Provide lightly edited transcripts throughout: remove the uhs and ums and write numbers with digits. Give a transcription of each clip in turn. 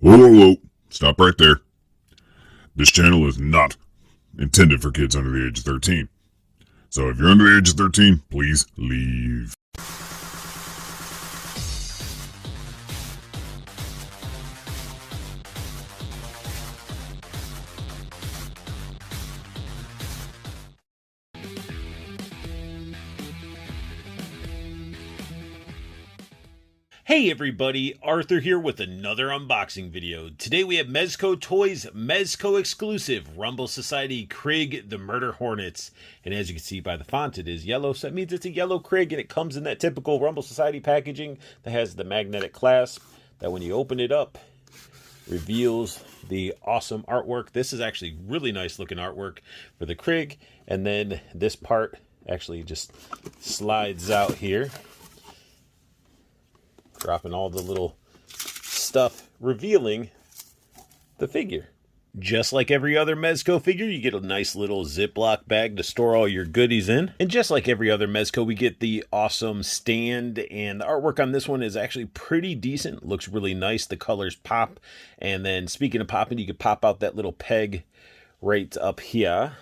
Whoa, whoa, whoa. Stop right there. This channel is not intended for kids under the age of 13. So if you're under the age of 13, please leave. Hey everybody, Arthur here with another unboxing video. Today we have Mezco Toys, Mezco exclusive, Rumble Society Krig, the Murder Hornets. And as you can see by the font, it is yellow, so that means it's a yellow Krig, and it comes in that typical Rumble Society packaging that has the magnetic clasp that when you open it up, reveals the awesome artwork. This is actually really nice looking artwork for the Krig, and then this part actually just slides out here, dropping all the little stuff, revealing the figure. Just like every other Mezco figure, you get a nice little Ziploc bag to store all your goodies in. And just like every other Mezco, we get the awesome stand, and the artwork on this one is actually pretty decent. Looks really nice. The colors pop. And then speaking of popping, you can pop out that little peg right up here,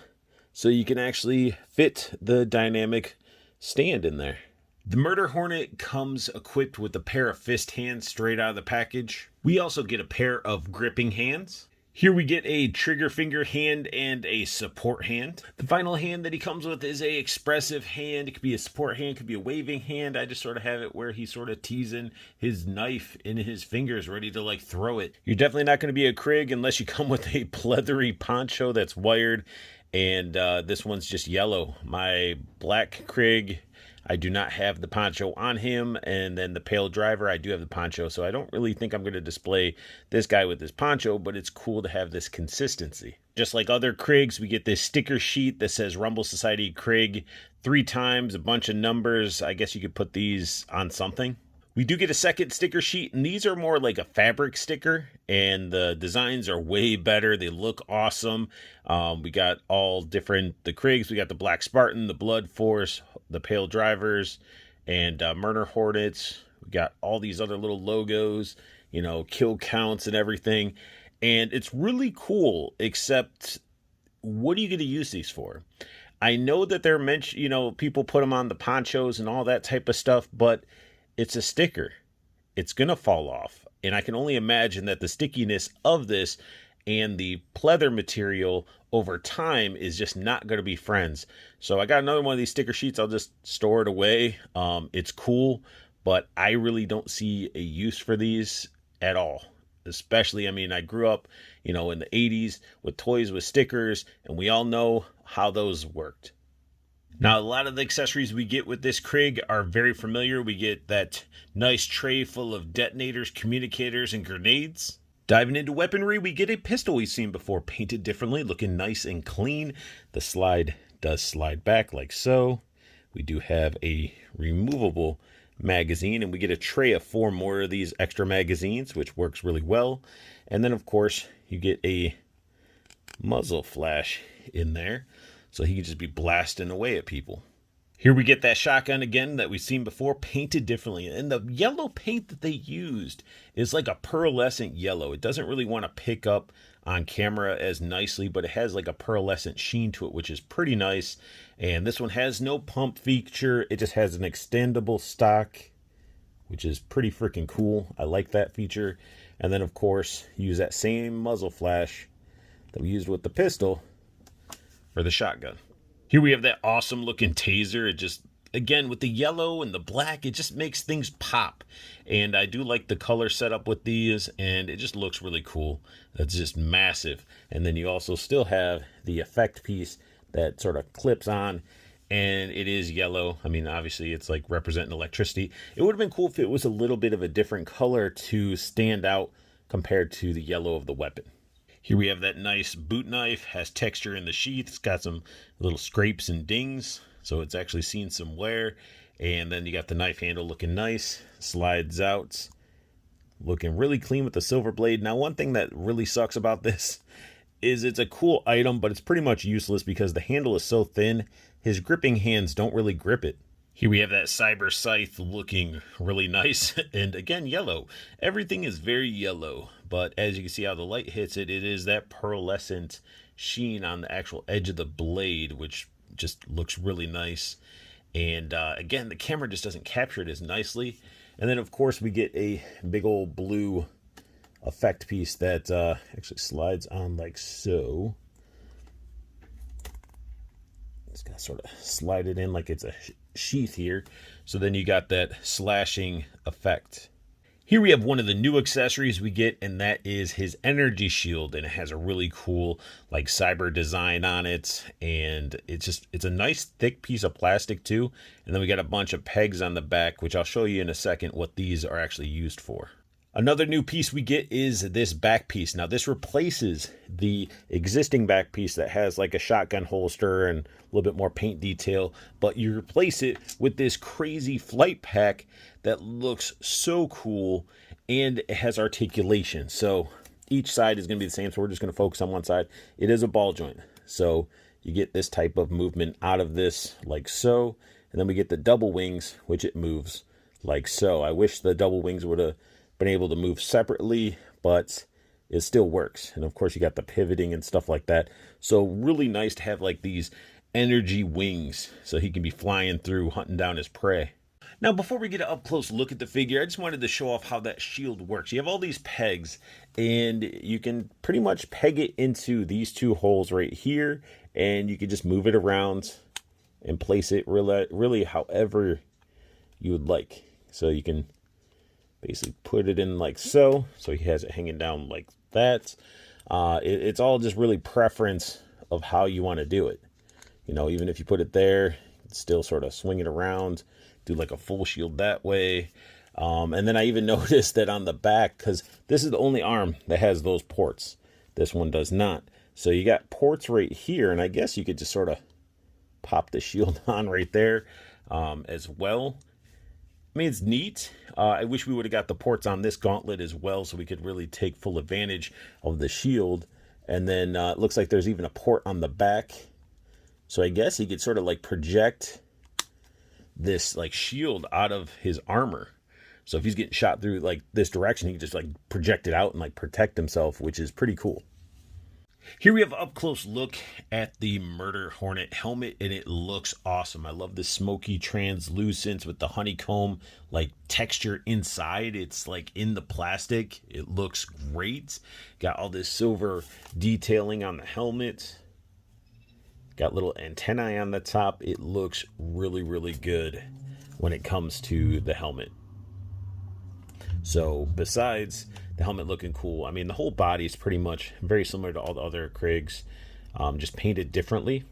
so you can actually fit the dynamic stand in there. The Murder Hornet comes equipped with a pair of fist hands straight out of the package. We also get a pair of gripping hands. Here we get a trigger finger hand and a support hand. The final hand that he comes with is a expressive hand. It could be a support hand, it could be a waving hand. I just sort of have it where he's sort of teasing his knife in his fingers, ready to like throw it. You're definitely not going to be a Krig unless you come with a pleathery poncho that's wired. And this one's just yellow. My black Krig, I do not have the poncho on him, and then the pale driver, I do have the poncho, so I don't really think I'm going to display this guy with this poncho, but it's cool to have this consistency. Just like other Krigs, we get this sticker sheet that says Rumble Society Krig 3 times, a bunch of numbers. I guess you could put these on something. We do get a second sticker sheet, and these are more like a fabric sticker, and the designs are way better. They look awesome. We got all different, the Krigs. We got the Black Spartan, the Blood Force, the Pale Drivers, and Murder Hornets. We got all these other little logos, you know, kill counts and everything. And it's really cool, except what are you going to use these for? I know that they're meant, you know, people put them on the ponchos and all that type of stuff, but it's a sticker. It's going to fall off. And I can only imagine that the stickiness of this and the pleather material over time is just not going to be friends. So I got another one of these sticker sheets. I'll just store it away. It's cool, but I really don't see a use for these at all. Especially, I mean, I grew up, you know, in the 80s with toys with stickers, and we all know how those worked. Now, a lot of the accessories we get with this Krig are very familiar. We get that nice tray full of detonators, communicators, and grenades. Diving into weaponry, we get a pistol we've seen before, painted differently, looking nice and clean. The slide does slide back like so. We do have a removable magazine, and we get a tray of 4 more of these extra magazines, which works really well. And then, of course, you get a muzzle flash in there, so he can just be blasting away at people. Here we get that shotgun again that we've seen before, painted differently. And the yellow paint that they used is like a pearlescent yellow. It doesn't really want to pick up on camera as nicely, but it has like a pearlescent sheen to it, which is pretty nice. And this one has no pump feature. It just has an extendable stock, which is pretty freaking cool. I like that feature. And then, of course, use that same muzzle flash that we used with the pistol for the shotgun. Here we have that awesome looking taser. It just, again, with the yellow and the black, it just makes things pop. And I do like the color setup with these, and it just looks really cool. It's just massive. And then you also still have the effect piece that sort of clips on, and it is yellow. I mean, obviously it's like representing electricity. It would have been cool if it was a little bit of a different color to stand out compared to the yellow of the weapon. Here we have that nice boot knife, has texture in the sheath. It's got some little scrapes and dings, so it's actually seen some wear. And then you got the knife handle looking nice, slides out, looking really clean with the silver blade. Now, one thing that really sucks about this is it's a cool item, but it's pretty much useless because the handle is so thin, his gripping hands don't really grip it. Here we have that Cyber Scythe looking really nice, and again, yellow. Everything is very yellow, but as you can see how the light hits it, it is that pearlescent sheen on the actual edge of the blade, which just looks really nice. And again, the camera just doesn't capture it as nicely. And then, of course, we get a big old blue effect piece that actually slides on like so. Just gotta sort of slide it in like it's a sheath here. So then you got that slashing effect. Here we have one of the new accessories we get, and that is his energy shield, and it has a really cool like cyber design on it, and it's a nice thick piece of plastic too. And then we got a bunch of pegs on the back, which I'll show you in a second what these are actually used for. Another new piece we get is this back piece. Now this replaces the existing back piece that has like a shotgun holster and a little bit more paint detail, but you replace it with this crazy flight pack that looks so cool, and it has articulation. So each side is going to be the same, so we're just going to focus on one side. It is a ball joint, so you get this type of movement out of this like so, and then we get the double wings, which it moves like so. I wish the double wings would have been able to move separately, but it still works. And of course you got the pivoting and stuff like that. So really nice to have like these energy wings so he can be flying through hunting down his prey. Now before we get an up close look at the figure, I just wanted to show off how that shield works. You have all these pegs, and you can pretty much peg it into these two holes right here, and you can just move it around and place it really however you would like. So you can basically put it in like so he has it hanging down like that. It's all just really preference of how you want to do it. You know, even if you put it there, still sort of swing it around, do like a full shield that way. And then I even noticed that on the back, because this is the only arm that has those ports, this one does not. So you got ports right here, and I guess you could just sort of pop the shield on right there as well. I mean, it's neat. I wish we would have got the ports on this gauntlet as well, so we could really take full advantage of the shield. And then it looks like there's even a port on the back. So I guess he could sort of like project this like shield out of his armor. So if he's getting shot through like this direction, he can just like project it out and like protect himself, which is pretty cool. Here we have an up close look at the Murder Hornet helmet, and it looks awesome. I love the smoky translucence with the honeycomb like texture inside. It's like in the plastic. It looks great. Got all this silver detailing on the helmet. Got little antennae on the top. It looks really, really good when it comes to the helmet. So besides the helmet looking cool, I mean, the whole body is pretty much very similar to all the other Krigs, just painted differently.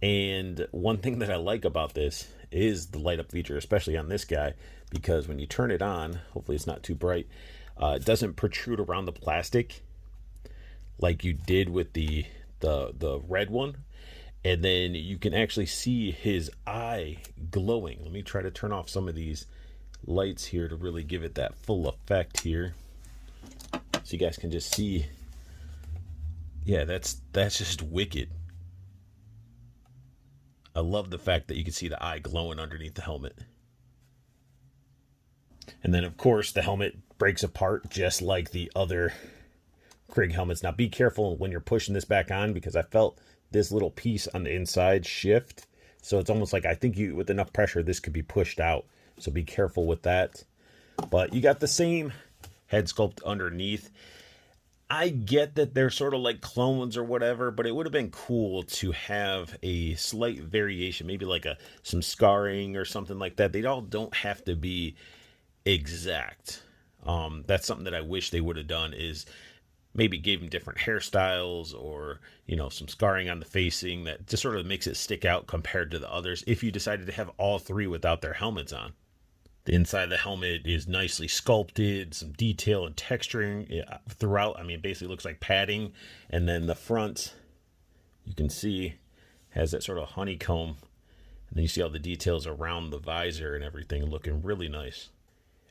And one thing that I like about this is the light up feature, especially on this guy, because when you turn it on, hopefully it's not too bright, it doesn't protrude around the plastic like you did with the red one. And then you can actually see his eye glowing. Let me try to turn off some of these lights here to really give it that full effect here, so you guys can just see. Yeah, that's just wicked. I love the fact that you can see the eye glowing underneath the helmet. And then of course the helmet breaks apart just like the other Krig helmets. Now be careful when you're pushing this back on, because I felt this little piece on the inside shift, so it's almost like I think you, with enough pressure, this could be pushed out. So be careful with that. But you got the same head sculpt underneath. I get that they're sort of like clones or whatever, but it would have been cool to have a slight variation, maybe like some scarring or something like that. They all don't have to be exact. That's something that I wish they would have done, is maybe gave them different hairstyles, or, you know, some scarring on the facing that just sort of makes it stick out compared to the others, if you decided to have all three without their helmets on. The inside of the helmet is nicely sculpted, some detail and texturing throughout. I mean, it basically looks like padding. And then the front, you can see, has that sort of honeycomb. And then you see all the details around the visor and everything, looking really nice.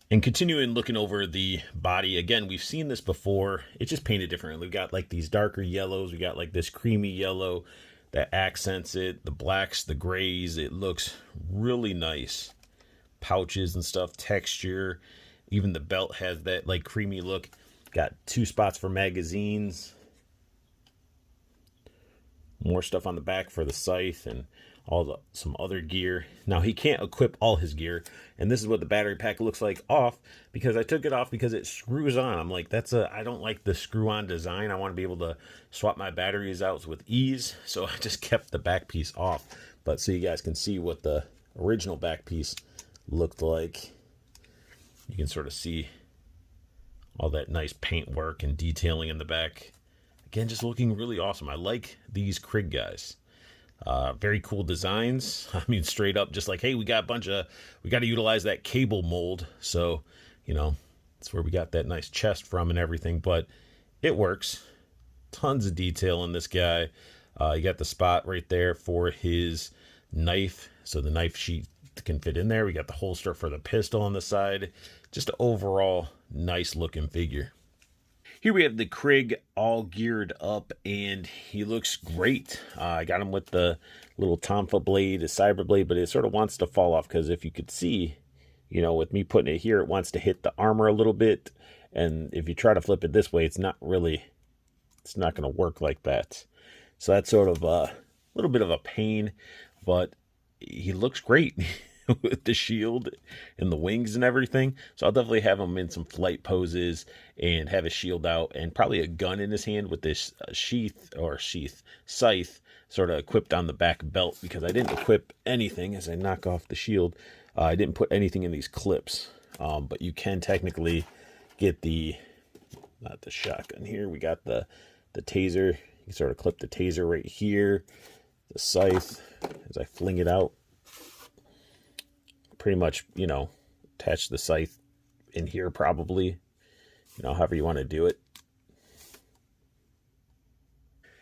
And continuing looking over the body, again, we've seen this before. It's just painted differently. We've got like these darker yellows. We got like this creamy yellow. that accents it, the blacks, the grays. It looks really nice. Pouches and stuff, texture. Even the belt has that like creamy look. Got 2 spots for magazines. More stuff on the back for the Scythe and some other gear. Now he can't equip all his gear, and this is what the battery pack looks like off, because I took it off because it screws on. I'm like, I don't like the screw-on design. I want to be able to swap my batteries out with ease, so I just kept the back piece off. But so you guys can see what the original back piece looked like. You can sort of see all that nice paint work and detailing in the back. Again, just looking really awesome. I like these Krig guys. Very cool designs. I mean, straight up, just like, hey, we got to utilize that cable mold. So, you know, that's where we got that nice chest from and everything, but it works. Tons of detail in this guy. You got the spot right there for his knife. So the knife sheath can fit in there. We got the holster for the pistol on the side. Just an overall nice looking figure. Here we have the Krig all geared up, and he looks great. I got him with the little Tonfa blade, a cyber blade, but it sort of wants to fall off because if you could see, you know, with me putting it here, it wants to hit the armor a little bit. And if you try to flip it this way, it's not going to work like that. So that's sort of a little bit of a pain, but he looks great with the shield and the wings and everything. So I'll definitely have him in some flight poses and have his shield out and probably a gun in his hand with this scythe sort of equipped on the back belt, because I didn't equip anything. As I knock off the shield, I didn't put anything in these clips, but you can technically get not the shotgun here. We got the taser. You can sort of clip the taser right here. The scythe, as I fling it out, pretty much, you know, attach the scythe in here probably, you know, however you want to do it.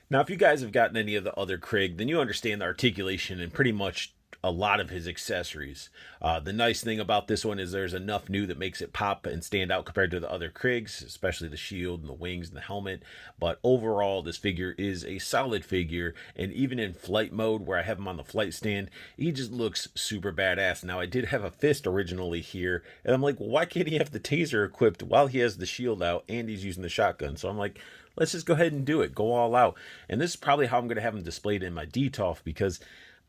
Now, if you guys have gotten any of the other Krig, then you understand the articulation and pretty much a lot of his accessories. The nice thing about this one is there's enough new that makes it pop and stand out compared to the other Krigs, especially the shield and the wings and the helmet. But overall, this figure is a solid figure, and even in flight mode where I have him on the flight stand, he just looks super badass. Now, I did have a fist originally here, and I'm like, well, why can't he have the taser equipped while he has the shield out and he's using the shotgun? So I'm like, let's just go ahead and do it. Go all out. And this is probably how I'm going to have him displayed in my DTOF, because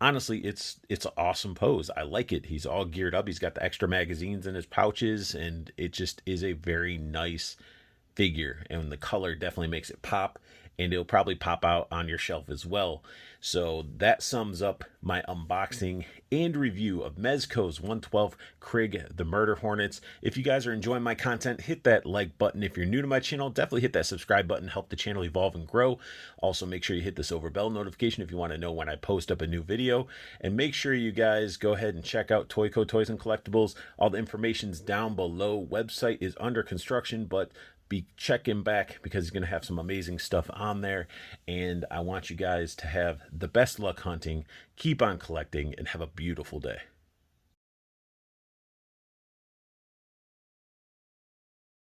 honestly, it's an awesome pose. I like it. He's all geared up. He's got the extra magazines in his pouches, and it just is a very nice figure. And the color definitely makes it pop, and it'll probably pop out on your shelf as well. So that sums up my unboxing and review of Mezco's 112 Krig, the Murder Hornets. If you guys are enjoying my content, hit that like button. If you're new to my channel, definitely hit that subscribe button. Help the channel evolve and grow. Also, make sure you hit the silver bell notification if you want to know when I post up a new video. And make sure you guys go ahead and check out Toyco Toys and Collectibles. All the information's down below. Website is under construction, but be checking back because he's going to have some amazing stuff on there. And I want you guys to have the best luck hunting, keep on collecting, and have a beautiful day.